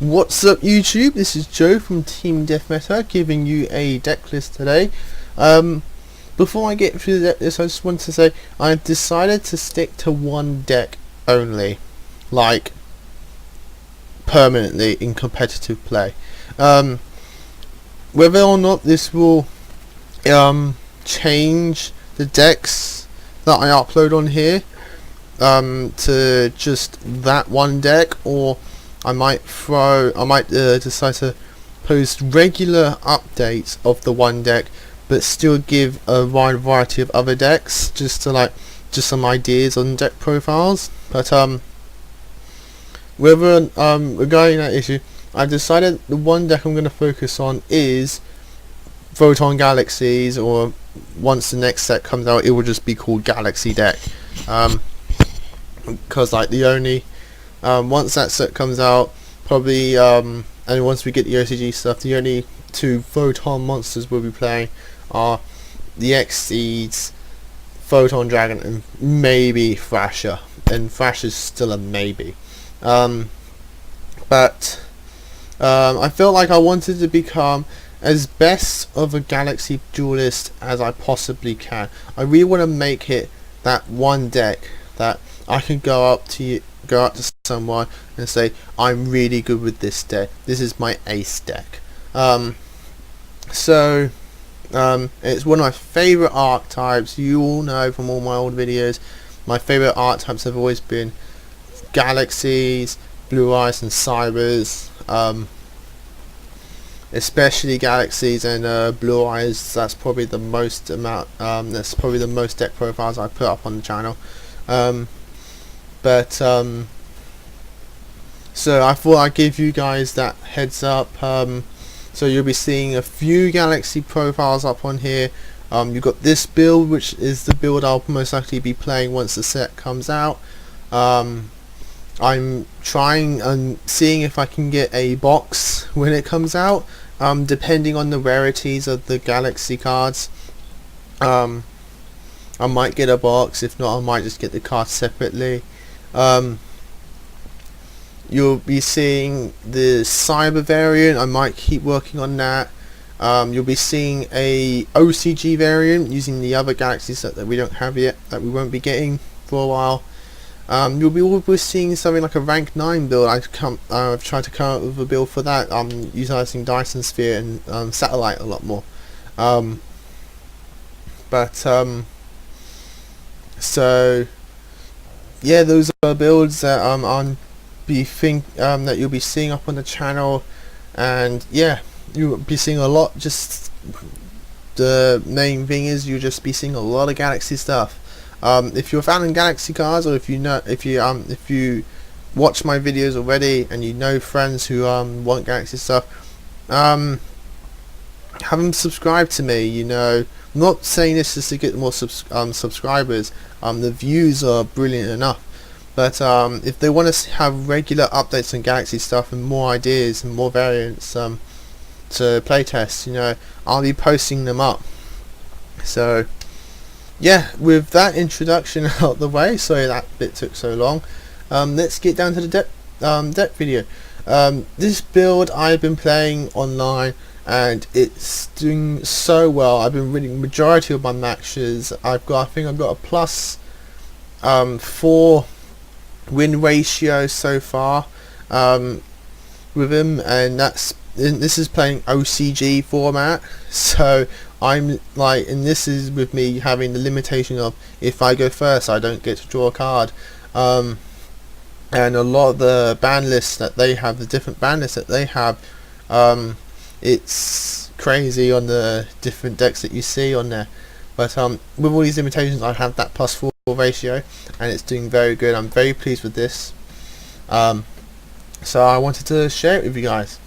What's up YouTube, this is Joe from Team Deathmeta giving you a deck list today. Before I get through the deck list, I just want to say I've decided to stick to one deck only, like permanently in competitive play. Whether or not this will change the decks that I upload on here to just that one deck, or I might decide to post regular updates of the one deck, but still give a wide variety of other decks, just some ideas on deck profiles. But regarding that issue, I decided the one deck I'm going to focus on is Photon Galaxies, or once the next set comes out, it will just be called Galaxy Deck. Because once that set comes out, probably and once we get the OCG stuff, the only two Photon monsters we'll be playing are the Xyz, Photon Dragon, and maybe Thrasher. And Thrasher's still a maybe. But I felt like I wanted to become as best of a Galaxy duelist as I possibly can. I really want to make it that one deck that I can go up to someone and say, I'm really good with this deck, this is my ace deck. It's one of my favourite archetypes. You all know from all my old videos, my favourite archetypes have always been Galaxies, Blue Eyes and Cybers, especially Galaxies and Blue Eyes. That's probably the most deck profiles I put up on the channel. So I thought I'd give you guys that heads up. So you'll be seeing a few Galaxy profiles up on here. You've got this build, which is the build I'll most likely be playing once the set comes out. I'm trying and seeing if I can get a box when it comes out, depending on the rarities of the Galaxy cards. I might get a box. If not, I might just get the cards separately. You'll be seeing the Cyber variant. I might keep working on that. You'll be seeing a OCG variant using the other Galaxy set that we don't have yet, that we won't be getting for a while. You'll be always seeing something like a rank 9 build. I've tried to come up with a build for that. I'm utilizing Dyson Sphere and Satellite a lot more. So yeah, those are builds that that you'll be seeing up on the channel, and yeah, you'll be seeing a lot. Just the main thing is you'll just be seeing a lot of Galaxy stuff. If you're a fan of Galaxy cards, or if you watch my videos already and you know friends who want Galaxy stuff, have them subscribe to me. You know, I'm not saying this just to get more subscribers. The views are brilliant enough, but if they want to have regular updates on Galaxy stuff and more ideas and more variants to playtest, you know, I'll be posting them up. So yeah, with that introduction out the way, sorry that bit took so long, let's get down to the deck video. This build I've been playing online, and it's doing so well. I've been winning majority of my matches. I think I've got a plus 4 win ratio so far with him, and this is playing OCG format. So I'm like, and this is with me having the limitation of, if I go first I don't get to draw a card, and a lot of the ban lists that they have, the different ban lists that they have, it's crazy on the different decks that you see on there. But with all these limitations, I have that plus 4 ratio, and it's doing very good. I'm very pleased with this. So I wanted to share it with you guys.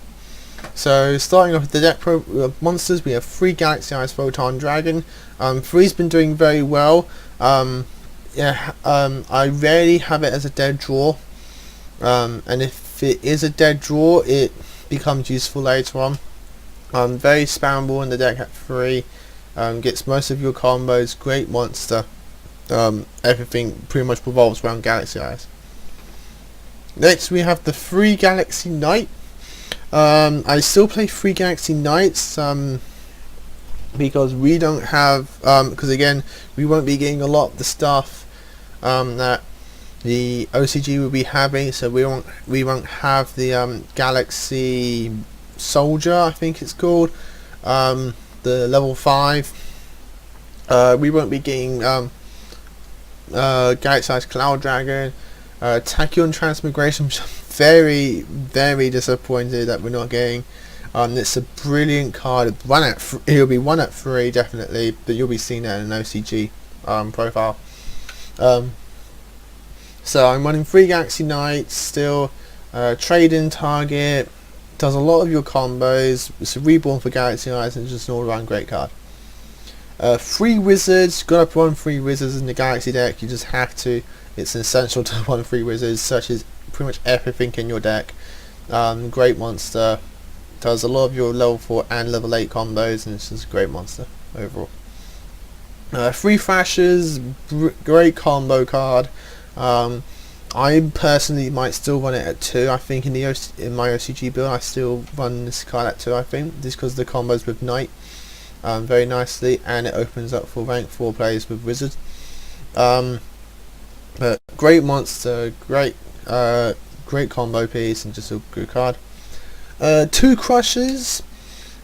So starting off with the deck monsters, we have 3 Galaxy Eyes Photon Dragon. 3's been doing very well. I rarely have it as a dead draw, and if it is a dead draw, it becomes useful later on. Very spammable in the deck at 3. Gets most of your combos. Great monster. Everything pretty much revolves around Galaxy Eyes. Next we have the 3 Galaxy Knight. I still play Free Galaxy Knights because we don't have because again we won't be getting a lot of the stuff that the OCG will be having, so we won't have the Galaxy Soldier, I think it's called, the level 5. We won't be getting Galaxy Cloud Dragon, Tachyon Transmigration, which I'm very, very disappointed that we're not getting. It's a brilliant card. It'll be 1 at 3 definitely, but you'll be seeing that in an OCG profile. So I'm running Free Galaxy Knights still. Trade-in target does a lot of your combos. It's a reborn for Galaxy Eyes and just an all-around great card. Free Wizards, gotta run Free Wizards in the Galaxy deck. You just have to. It's essential to run Free Wizards. Searches pretty much everything in your deck. Great monster. Does a lot of your level 4 and level 8 combos, and it's just a great monster overall. Free Thrashers, great combo card. I personally might still run it at 2. I think in my OCG build I still run this card at 2, I think, just because the combos with Knight very nicely, and it opens up for rank 4 players with Wizard. But great monster, great combo piece, and just a good card. 2 Crushers.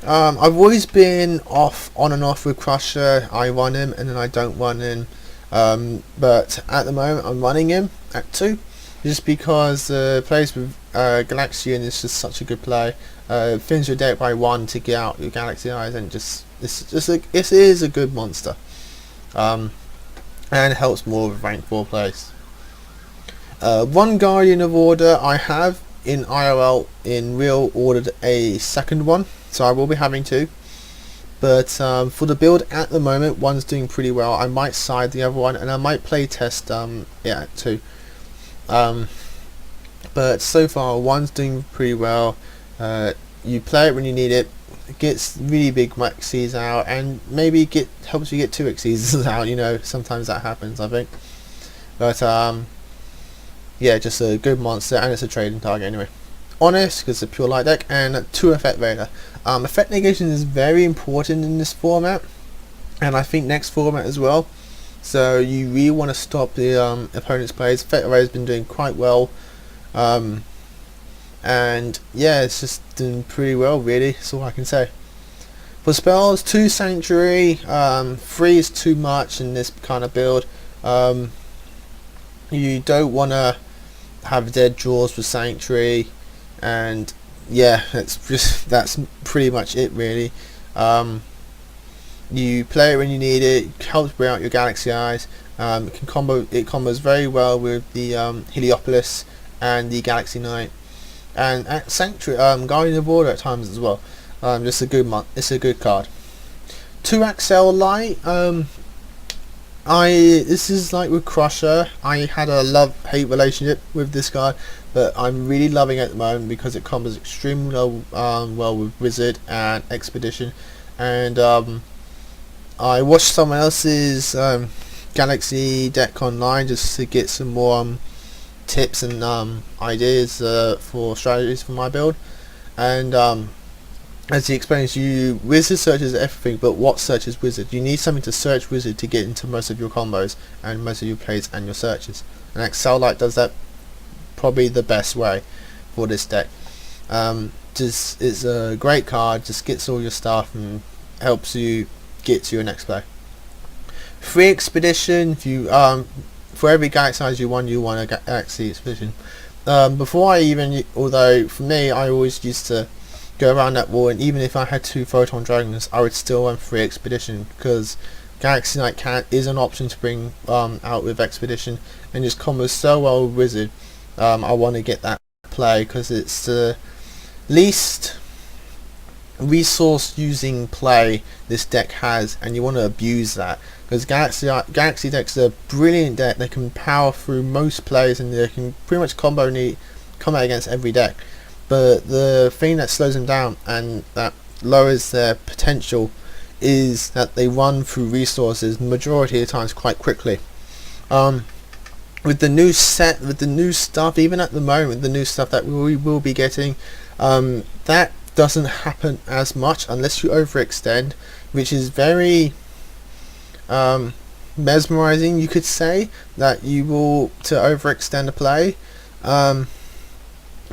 I've always been on and off with Crusher. I run him and then I don't run him. But at the moment I'm running him at 2, just because plays with Galaxian is just such a good play. Finish your deck by 1 to get out your Galaxy Eyes, and it is a good monster, and it helps more with rank 4 plays. 1 Guardian of Order. I have in IRL in real ordered a second one, so I will be having 2. But for the build at the moment, 1's doing pretty well. I might side the other one, and I might play test at 2. But so far 1's doing pretty well. You play it when you need it. It gets really big Xyzs out, and maybe helps you get 2 Xyzs out. You know, sometimes that happens, I think. But yeah, just a good monster, and it's a trading target anyway. Honest, because it's a pure light deck, and 2 Effect Raider. Effect negation is very important in this format, and I think next format as well. So you really want to stop the opponent's plays. Effect Raider has been doing quite well, and yeah, it's just doing pretty well really. That's all I can say. For spells, 2 Sanctuary. 3 is too much in this kind of build. You don't want to have dead draws with Sanctuary, and yeah, that's pretty much it really. You play it when you need it. It helps bring out your Galaxy Eyes. It combos very well with the Heliopolis and the Galaxy Knight, and at Sanctuary, Guardian of Order at times as well. Just a good it's a good card. 2 Axel Light. This is like with Crusher. I had a love-hate relationship with this card, but I'm really loving it at the moment because it combos extremely well with Wizard and Expedition. And I watched someone else's Galaxy deck online just to get some more tips and ideas for strategies for my build. And as he explains, Wizard searches everything, but what searches Wizard? You need something to search Wizard to get into most of your combos and most of your plays and your searches. And Axel Light does that probably the best way for this deck. It's a great card, just gets all your stuff and helps you get to your next play. 3 Expedition. If you for every Galaxy size you want a Galaxy Expedition. Although for me, I always used to go around that wall, and even if I had 2 Photon Dragons, I would still run 3 Expedition, because Galaxy Knight is an option to bring out with Expedition, and just combos so well with Wizard. I want to get that play because it's the least resource using play this deck has, and you want to abuse that, because Galaxy decks are a brilliant deck. They can power through most plays, and they can pretty much combat against every deck. But the thing that slows them down and that lowers their potential is that they run through resources the majority of the times quite quickly. With the new stuff, even at the moment, the new stuff that we will be getting, That doesn't happen as much unless you overextend, which is very mesmerizing, you could say, that you will to overextend a play.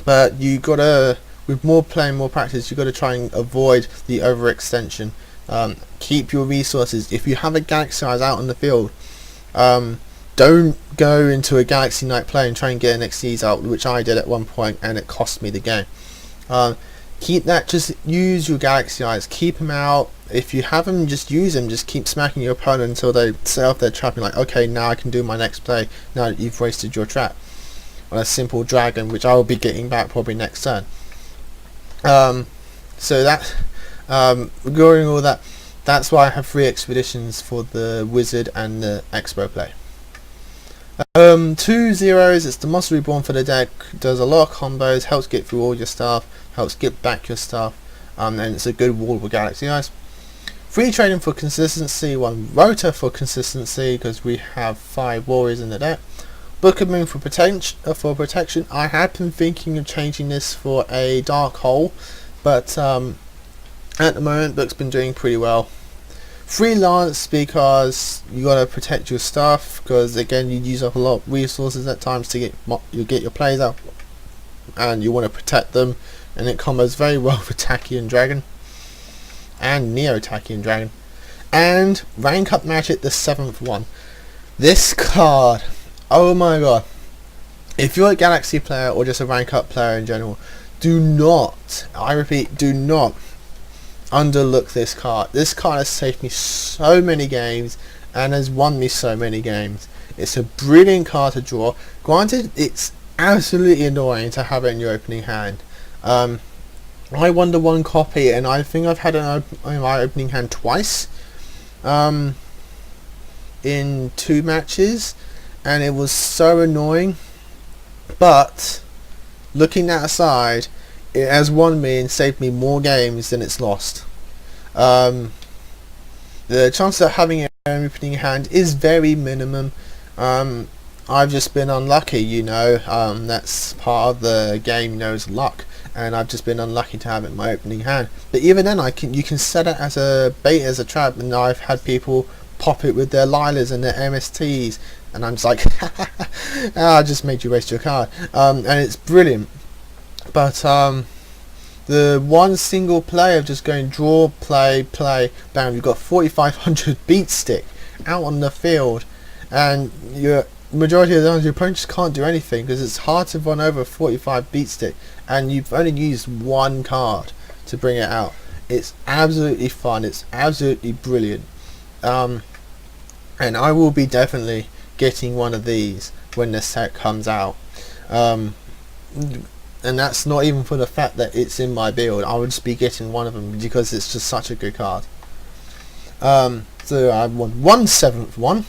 But you gotta, with more play and more practice, you gotta try and avoid the overextension. Keep your resources. If you have a Galaxy Eyes out on the field, don't go into a Galaxy Knight play and try and get an Xyz out, which I did at one point and it cost me the game. Keep that, just use your Galaxy Eyes, keep them out. If you have them, just use them, just keep smacking your opponent until they set off their trap and like, okay, now I can do my next play, now that you've wasted your trap. On a simple dragon, which I will be getting back probably next turn. So that, regarding all that, that's why I have 3 expeditions for the wizard and the expo play. 2 zeros, it's the Monster Reborn for the deck, does a lot of combos, helps get through all your stuff, helps get back your stuff, and it's a good wall with Galaxy Eyes. 3 trading for consistency, 1 rotor for consistency because we have 5 warriors in the deck. Book of Moon for protection. I had been thinking of changing this for a dark hole, but at the moment Book's been doing pretty well. 3 Lance because you gotta protect your stuff, because again you use up a lot of resources at times to get your plays out, and you want to protect them, and it combos very well with Tachyon Dragon and Neo Tachyon Dragon. And Rank Up Magic, the 7th one. This card, oh my god, if you're a Galaxy player or just a rank up player in general, do not, I repeat, do not underlook this card. This card has saved me so many games and has won me so many games. It's a brilliant card to draw. Granted, it's absolutely annoying to have it in your opening hand. I won the 1 copy and I think I've had it in my opening hand twice in 2 matches. And it was so annoying, but looking that aside, it has won me and saved me more games than it's lost. The chance of having it in opening hand is very minimum. I've just been unlucky, you know, that's part of the game, you know, is luck, and I've just been unlucky to have it in my opening hand. But even then, you can set it as a bait, as a trap, and I've had people pop it with their Lilas and their MSTs, and I'm just like, I just made you waste your card. And it's brilliant. But the one single play of just going draw, play, bam, you've got 4,500 beat stick out on the field, and your majority of the times your opponent just can't do anything because it's hard to run over 45 beat stick, and you've only used 1 card to bring it out. It's absolutely fun. It's absolutely brilliant. And I will be definitely getting one of these when the set comes out, and that's not even for the fact that it's in my build. I would just be getting one of them because it's just such a good card. So I want 1 7th one.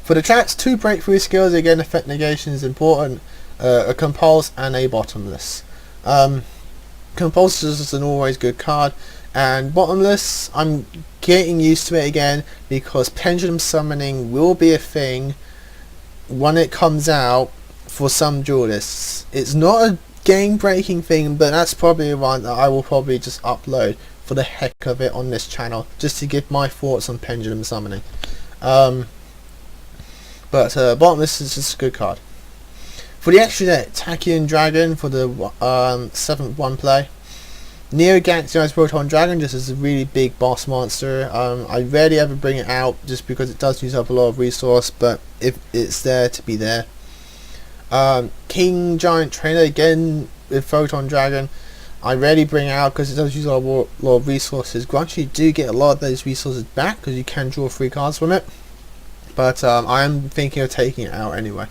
For the traps, 2 breakthrough skills, again effect negation is important, a compulse and a bottomless. Compulse is just an always good card, and bottomless, I'm getting used to it again because pendulum summoning will be a thing when it comes out for some duelists. It's not a game breaking thing, but that's probably one that I will probably just upload for the heck of it on this channel, just to give my thoughts on pendulum summoning. But bottomless is just a good card. For the extra deck, Tachyon Dragon for the 7th one play. Neo Galaxy Eyes Proton Dragon just is a really big boss monster. I rarely ever bring it out just because it does use up a lot of resource, but if it's there to be there. King Giant Trainer again with Photon Dragon. I rarely bring it out because it does use a lot of resources. Granted, you do get a lot of those resources back because you can draw 3 cards from it, but I am thinking of taking it out anyway.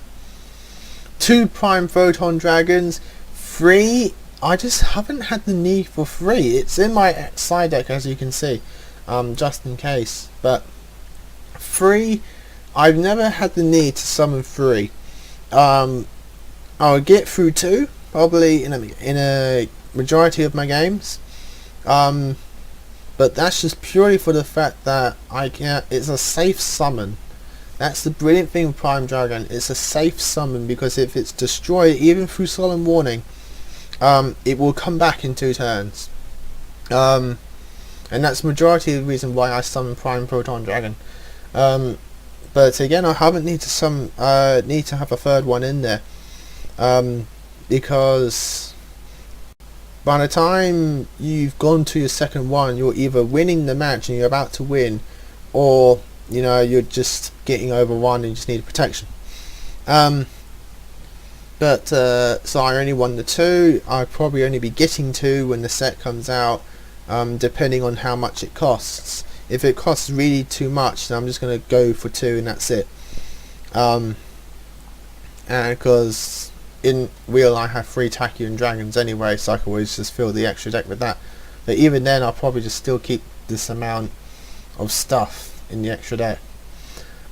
2 Prime Photon Dragons. 3, I just haven't had the need for 3. It's in my side deck, as you can see, just in case. But 3, I've never had the need to summon 3. I'll get through 2 probably in a majority of my games, but that's just purely for the fact that it's a safe summon. That's the brilliant thing with Prime Dragon. It's a safe summon because if it's destroyed, even through Solemn Warning, it will come back in 2 turns. And that's the majority of the reason why I summon Prime Proton Dragon. But again, I haven't need to have a third one in there, because by the time you've gone to your second one, you're either winning the match and you're about to win, or you're just getting over one and you just need protection. So I only won the 2. I'll probably only be getting 2 when the set comes out, depending on how much it costs. If it costs really too much, then I'm just going to go for 2 and that's it. And because in Wheel I have 3 Tachyon Dragons anyway, so I can always just fill the extra deck with that. But even then, I'll probably just still keep this amount of stuff in the extra deck.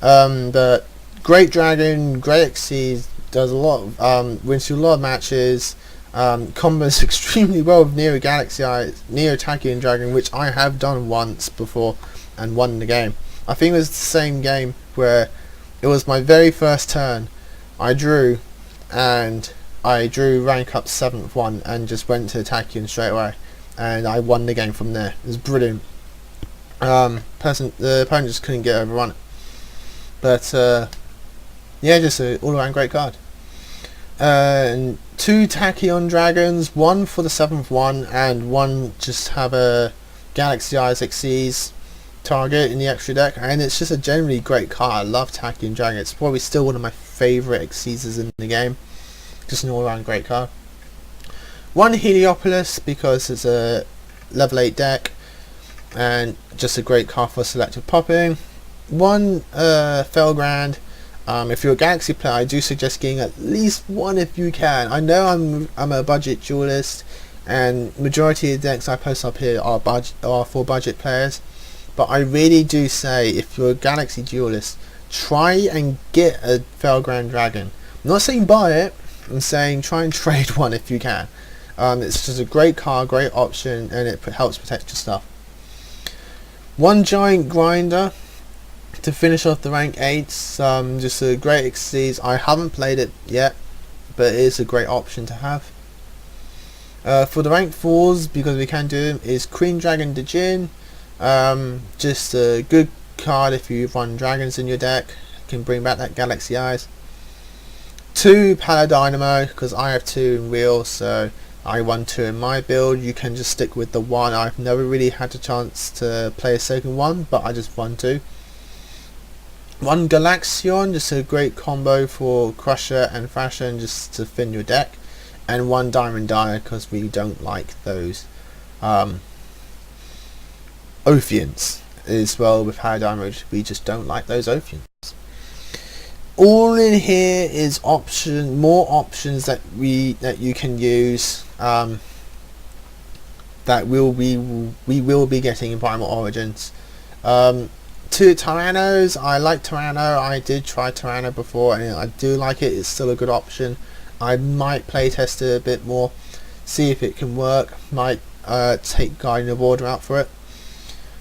But Great Dragon, Great Exceeds, does a lot of, wins through a lot of matches, combos extremely well with Neo Galaxy Eyes, Neo Tachyon Dragon, which I have done once before and won the game. I think it was the same game where it was my very first turn. I drew rank up 7th one and just went to Tachyon straight away, and I won the game from there. It was brilliant. The opponent just couldn't get overrun it. But yeah, just an all-around great card. And 2 Tachyon Dragons, 1 for the 7th one, and 1 just have a Galaxy Eyes Xyz target in the extra deck, and it's just a generally great card. I love Tachyon Dragon. It's probably still one of my favourite Xyzs in the game. Just an all-around great card. 1 Heliopolis, because it's a level 8 deck, and just a great card for selective popping. 1 Felgrand. If you're a Galaxy player, I do suggest getting at least 1 if you can. I know I'm a budget duelist, and majority of the decks I post up here are for budget players. But I really do say, if you're a Galaxy duelist, try and get a Felgrand Dragon. I'm not saying buy it. I'm saying try and trade 1 if you can. It's just a great card, great option, and it helps protect your stuff. 1 Giant Grinder to finish off the rank 8s, just a great Xyz. I haven't played it yet, but it is a great option to have. For the rank 4s, because we can do them, is Queen Dragon Djinn. Just a good card if you run dragons in your deck. Can bring back that Galaxy Eyes. 2 Paladynamo, because I have 2 in Wheel, so I won 2 in my build. You can just stick with the 1. I've never really had a chance to play a second one, but I just won 2. 1 Galaxion, just a great combo for Crusher and Fashion, just to thin your deck. And 1 Diamond Dyer, because we don't like those Ophions as well with Paladynamo. We just don't like those Ophions. All in here is more options that you can use, that we will be getting in Primal Origins. 2 Tyrannos. I like Tyranno. I did try Tyranno before, and I do like it. It's still a good option. I might play test it a bit more, see if it can work. Might take Guardian of Order out for it.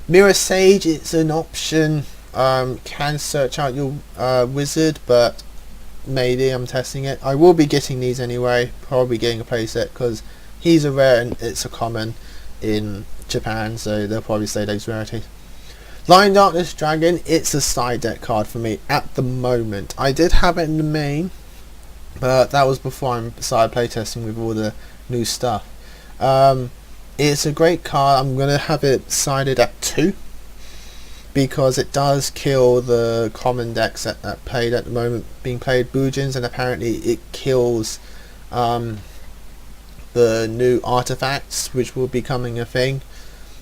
Mirror Sage, it's an option. Can search out your wizard, but maybe I'm testing it. I will be getting these anyway, probably getting a playset, because he's a rare and it's a common in Japan, so they'll probably say those rarities. Lion Darkness Dragon, it's a side deck card for me at the moment. I did have it in the main, but that was before I started playtesting with all the new stuff. It's a great card. I'm going to have it sided at 2, because it does kill the common decks that played at the moment being played, Bujins, and apparently it kills the new artifacts, which will be coming a thing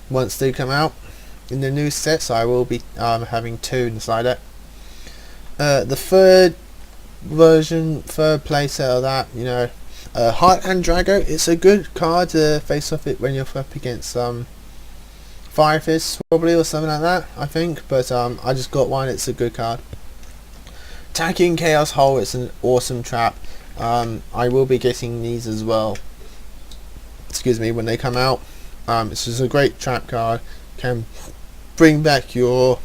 once they come out in the new sets. I will be having 2 inside it. The third playset of that, Heartland Drago. It's a good card to face off it when you're up against Fire Fist probably, or something like that, I think. But I just got 1. It's a good card. Tachyon Chaos Hole. It's an awesome trap. I will be getting these as well. Excuse me, when they come out. This is a great trap card. Can bring back your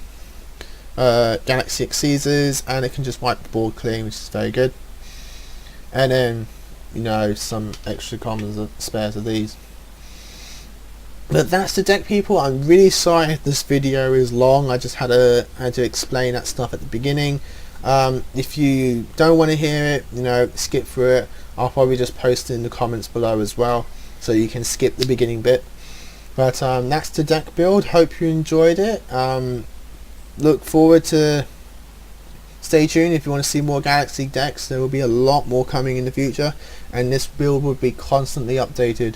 Galaxy Xyzs, and it can just wipe the board clean, which is very good. And then you know, some extra commons or spares of these. But that's the deck, people. I'm really sorry if this video is long. I just had to explain that stuff at the beginning. If you don't want to hear it, you know, skip through it. I'll probably just post it in the comments below as well, so you can skip the beginning bit. But that's the deck build. Hope you enjoyed it. Look forward to, stay tuned if you want to see more Galaxy decks. There will be a lot more coming in the future, and this build will be constantly updated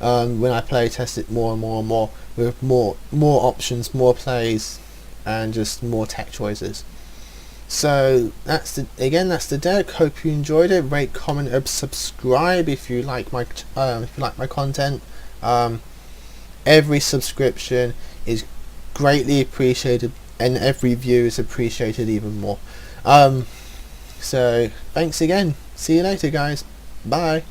when I play test it more and more and more, with more options, more plays, and just more tech choices. So that's the deck. Hope you enjoyed it. Rate, comment, subscribe if you like my content. Every subscription is greatly appreciated, and every view is appreciated even more. So thanks again. See you later, guys. Bye.